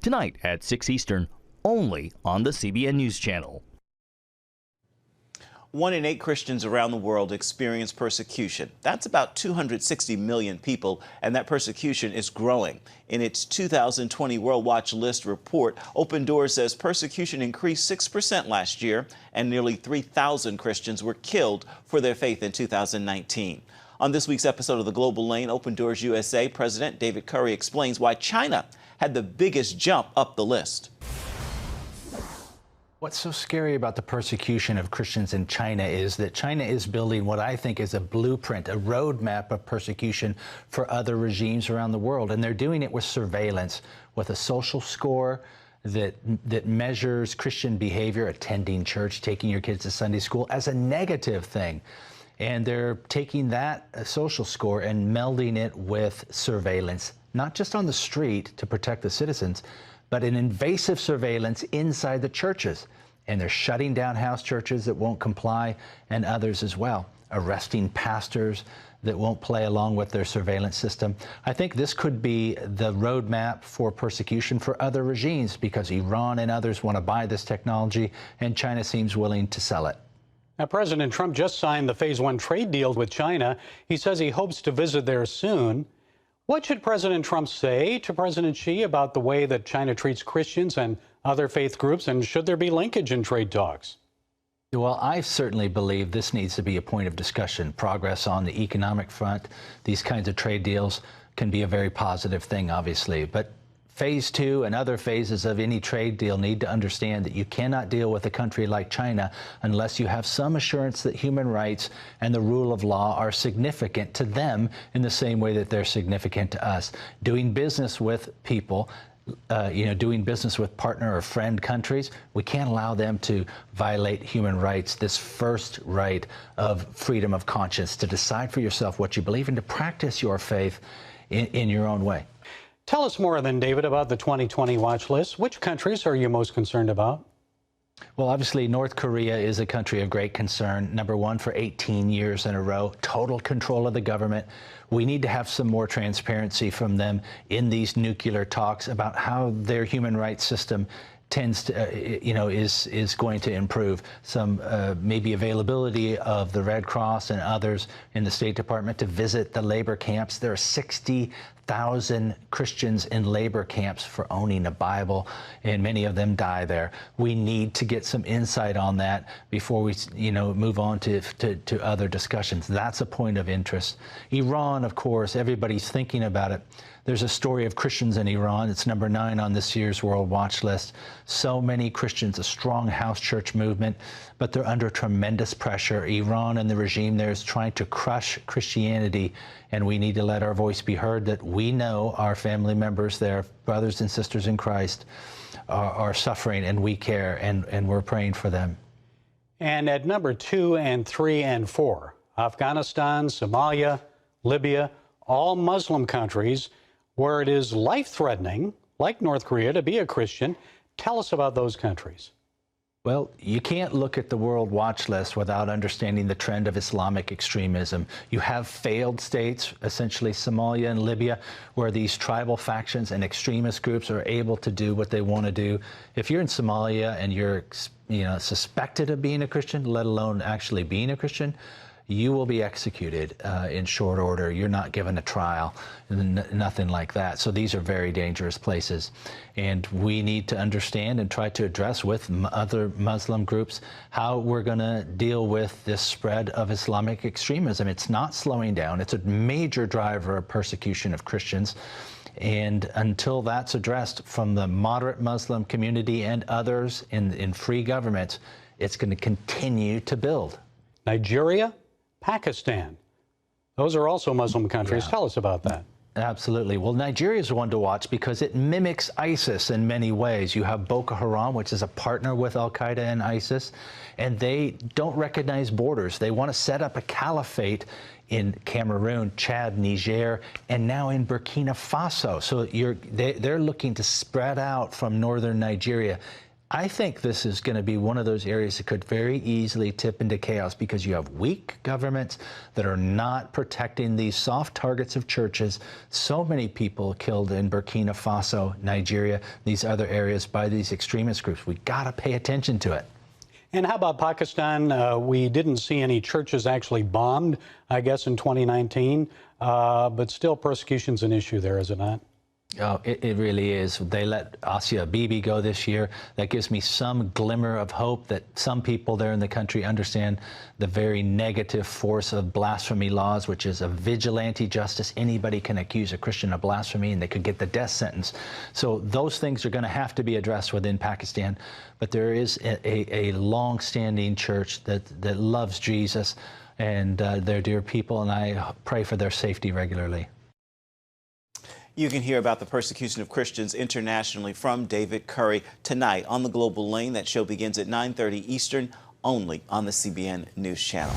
tonight at 6 Eastern, only on the CBN News Channel. 1 in 8 Christians around the world experience persecution. That's about 260 million people, and that persecution is growing. In its 2020 World Watch List report, Open Doors says persecution increased 6% last year, and nearly 3,000 Christians were killed for their faith in 2019. On this week's episode of The Global Lane, Open Doors USA President David Curry explains why China had the biggest jump up the list. What's so scary about the persecution of Christians in China is that China is building what I think is a blueprint, a roadmap of persecution for other regimes around the world. And they're doing it with surveillance, with a social score that measures Christian behavior, attending church, taking your kids to Sunday school, as a negative thing. And they're taking that social score and melding it with surveillance, not just on the street to protect the citizens, but an invasive surveillance inside the churches. And they're shutting down house churches that won't comply, and others as well, arresting pastors that won't play along with their surveillance system. I think this could be the roadmap for persecution for other regimes, because Iran and others want to buy this technology, and China seems willing to sell it. Now, President Trump just signed the Phase 1 trade deal with China. He says he hopes to visit there soon. What should President Trump say to President Xi about the way that China treats Christians and other faith groups, and should there be linkage in trade talks? Well, I certainly believe this needs to be a point of discussion. Progress on the economic front, these kinds of trade deals can be a very positive thing, obviously. But Phase 2 and other phases of any trade deal need to understand that you cannot deal with a country like China unless you have some assurance that human rights and the rule of law are significant to them in the same way that they're significant to us. Doing business with people, doing business with partner or friend countries, we can't allow them to violate human rights, this first right of freedom of conscience, to decide for yourself what you believe and to practice your faith in your own way. Tell us more then, David, about the 2020 watch list. Which countries are you most concerned about? Well, obviously, North Korea is a country of great concern. Number 1 for 18 years in a row, total control of the government. We need to have some more transparency from them in these nuclear talks about how their human rights system tends to, is going to improve. Some maybe availability of the Red Cross and others in the State Department to visit the labor camps. There are 60,000 Christians in labor camps for owning a Bible, and many of them die there. We need to get some insight on that before we, move on to other discussions. That's a point of interest. Iran, of course, everybody's thinking about it. There's a story of Christians in Iran. It's number 9 on this year's World Watch List. So many Christians, a strong house church movement, but they're under tremendous pressure. Iran and the regime there is trying to crush Christianity, and we need to let our voice be heard that we know our family members there, brothers and sisters in Christ, are suffering, and we care, and we're praying for them. And at number 2 and 3 and 4, Afghanistan, Somalia, Libya, all Muslim countries where it is life-threatening, like North Korea, to be a Christian. Tell us about those countries. Well, you can't look at the World Watch List without understanding the trend of Islamic extremism. You have failed states, essentially Somalia and Libya, where these tribal factions and extremist groups are able to do what they want to do. If you're in Somalia and you're suspected of being a Christian, let alone actually being a Christian, you will be executed in short order. You're not given a trial, nothing like that. So these are very dangerous places. And we need to understand and try to address with other Muslim groups how we're going to deal with this spread of Islamic extremism. It's not slowing down. It's a major driver of persecution of Christians. And until that's addressed from the moderate Muslim community and others in free governments, it's going to continue to build. Nigeria, Pakistan. Those are also Muslim countries. Yeah. Tell us about that. Absolutely. Well, Nigeria is one to watch because it mimics ISIS in many ways. You have Boko Haram, which is a partner with Al-Qaeda and ISIS, and they don't recognize borders. They want to set up a caliphate in Cameroon, Chad, Niger, and now in Burkina Faso. So they're looking to spread out from northern Nigeria. I think this is going to be one of those areas that could very easily tip into chaos because you have weak governments that are not protecting these soft targets of churches. So many people killed in Burkina Faso, Nigeria, these other areas by these extremist groups. We got to pay attention to it. And how about Pakistan? We didn't see any churches actually bombed, I guess, in 2019, but still persecution's an issue there, is it not? Oh, it really is. They let Asia Bibi go this year. That gives me some glimmer of hope that some people there in the country understand the very negative force of blasphemy laws, which is a vigilante justice. Anybody can accuse a Christian of blasphemy and they could get the death sentence. So those things are going to have to be addressed within Pakistan. But there is a long-standing church that loves Jesus and their dear people, and I pray for their safety regularly. You can hear about the persecution of Christians internationally from David Curry tonight on the Global Lane. That show begins at 9:30 Eastern, only on the CBN News Channel.